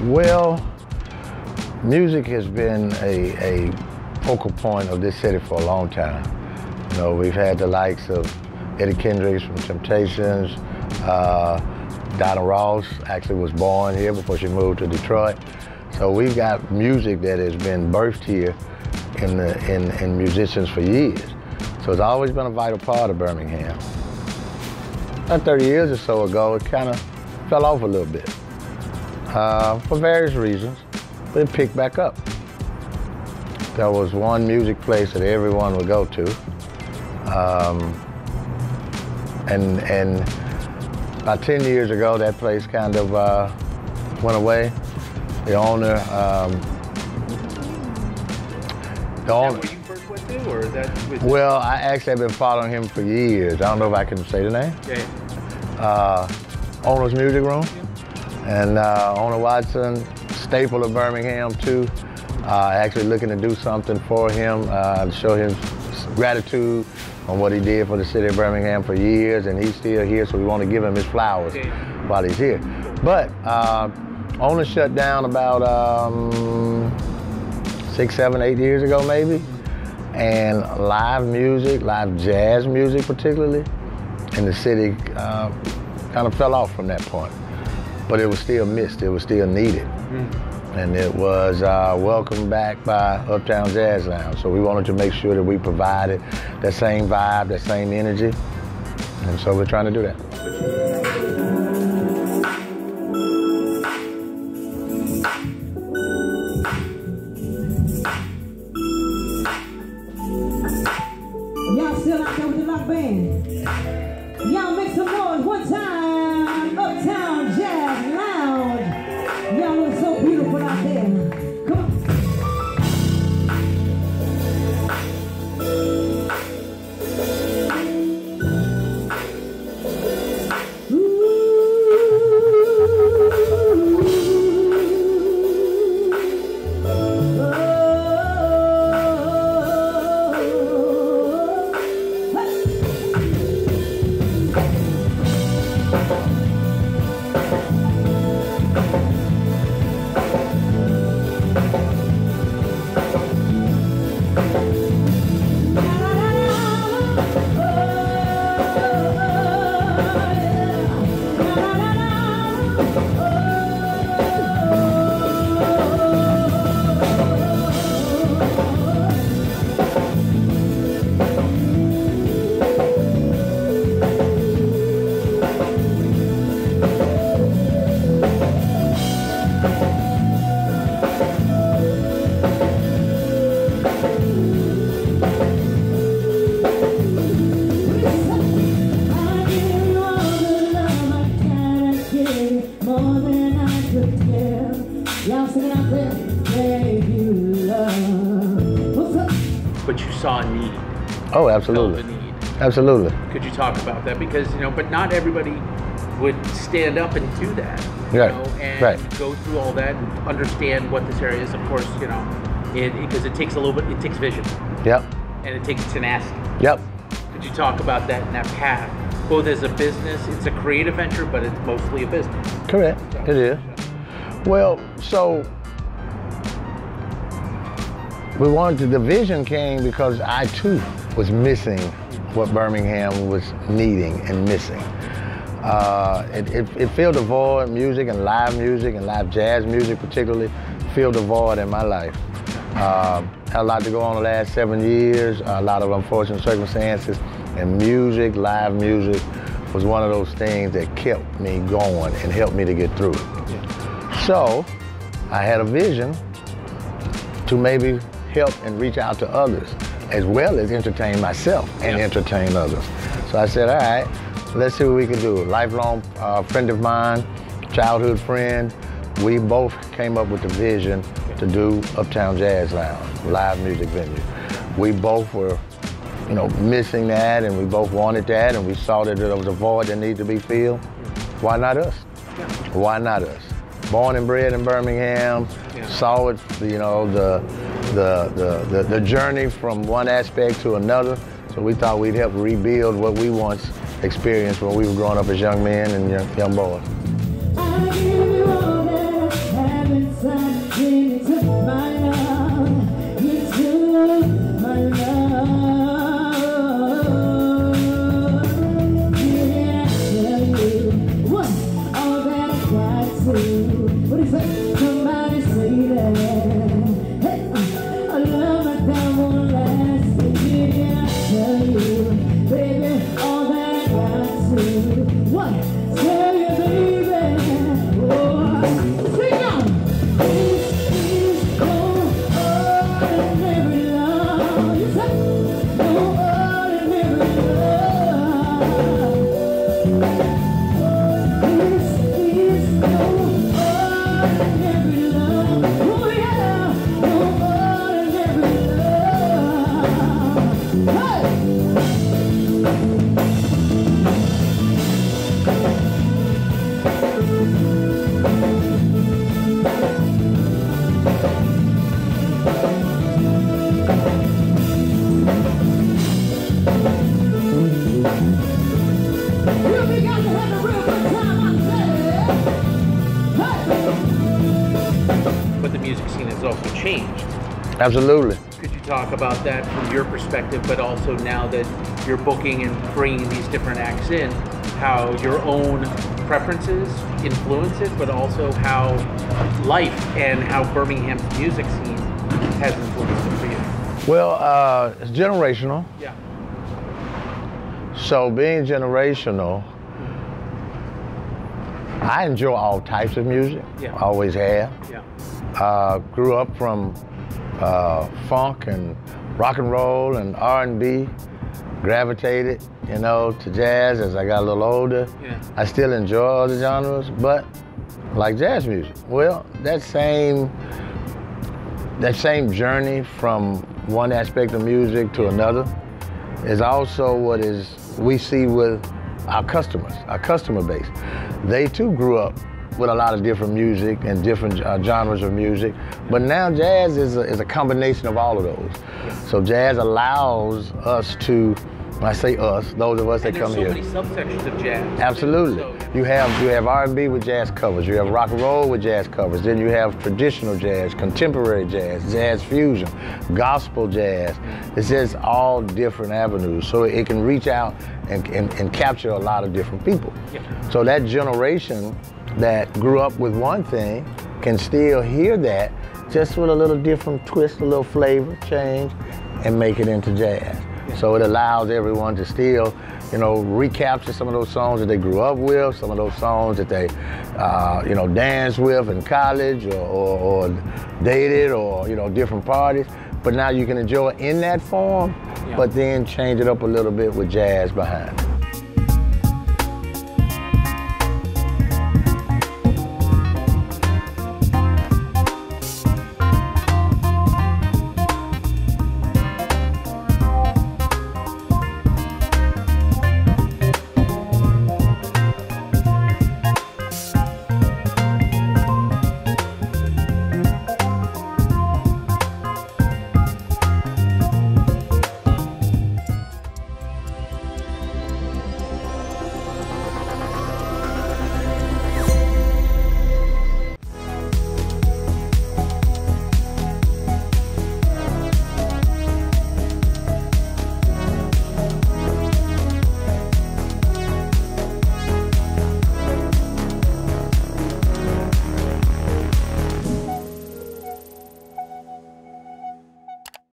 Well, music has been a focal point of this city for a long time. You know, we've had the likes of Eddie Kendricks from Temptations. Donna Ross actually was born here before she moved to Detroit. So we've got music that has been birthed here in musicians for years. So it's always been a vital part of Birmingham. About 30 years or so ago, it kind of fell off a little bit for various reasons, but it picked back up. There was one music place that everyone would go to, and about 10 years ago, that place kind of went away. The owner, Is that where you first went to, or is that? Well, I actually have been following him for years. I don't know if I can say the name. Yeah. Owner's Music Room, and owner Watson, staple of Birmingham too. Actually looking to do something for him, to show him gratitude on what he did for the city of Birmingham for years, and he's still here, so we want to give him his flowers while he's here. But owner shut down about 6, 7, 8 years ago maybe, and live music, live jazz music particularly, in the city kind of fell off from that point. But it was still missed, it was still needed. And it was welcomed back by Uptown Jazz Lounge. So we wanted to make sure that we provided that same vibe, that same energy. And so we're trying to do that. Y'all still out there with the lock band? Y'all make some noise one time. Uptown Jazz Lounge. Y'all look so beautiful out there. Come on. But you saw a need. Oh, absolutely. Felt a need. Absolutely. Could you talk about that? Because, you know, but not everybody would stand up and do that. You know, and go through all that and understand what this area is. Of course, you know, because it takes a little bit, it takes vision. Yep. And it takes tenacity. Yep. Could you talk about that and that path? Both as a business, it's a creative venture, but it's mostly a business. Correct, it is. Well, so we wanted the vision came because I too was missing what Birmingham was needing and missing. It filled a void, music and live jazz music particularly, filled a void in my life. Had a lot to go on the last 7 years, a lot of unfortunate circumstances, and music, live music, was one of those things that kept me going and helped me to get through it. So I had a vision to maybe help and reach out to others, as well as entertain myself and entertain others. So I said, all right, let's see what we can do. A lifelong friend of mine, childhood friend, we both came up with the vision to do Uptown Jazz Lounge, live music venue. We both were, you know, missing that, and we both wanted that, and we saw that there was a void that needed to be filled. Why not us? Why not us? Born and bred in Birmingham, saw it, you know, the journey from one aspect to another. So we thought we'd help rebuild what we once experienced when we were growing up as young men and young boys. the music scene has also changed. Absolutely. Could you talk about that from your perspective, but also now that you're booking and bringing these different acts in, how your own preferences influence it, but also how life and how Birmingham's music scene has influenced it for you? Well, it's generational. Yeah. So being generational, I enjoy all types of music. Yeah. Always have. Yeah. Grew up from funk and rock and roll and R&B. Gravitated, you know, to jazz as I got a little older. Yeah. I still enjoy other genres, but like jazz music. Well, that same journey from one aspect of music to another is also what we see with our customers, our customer base. They too grew up with a lot of different music and different genres of music, but now jazz is a combination of all of those. So jazz allows us to, when I say us, those of us that come here. There's so many subsections of jazz. Absolutely. So. You have R&B with jazz covers, you have rock and roll with jazz covers, then you have traditional jazz, contemporary jazz, jazz fusion, gospel jazz. It's just all different avenues, so it can reach out and capture a lot of different people. Yeah. So that generation that grew up with one thing can still hear that just with a little different twist, a little flavor change, and make it into jazz. Yeah. So it allows everyone to still, you know, recapture some of those songs that they grew up with, some of those songs that they, you know, danced with in college or dated or, you know, different parties. But now you can enjoy it in that form, but then change it up a little bit with jazz behind it.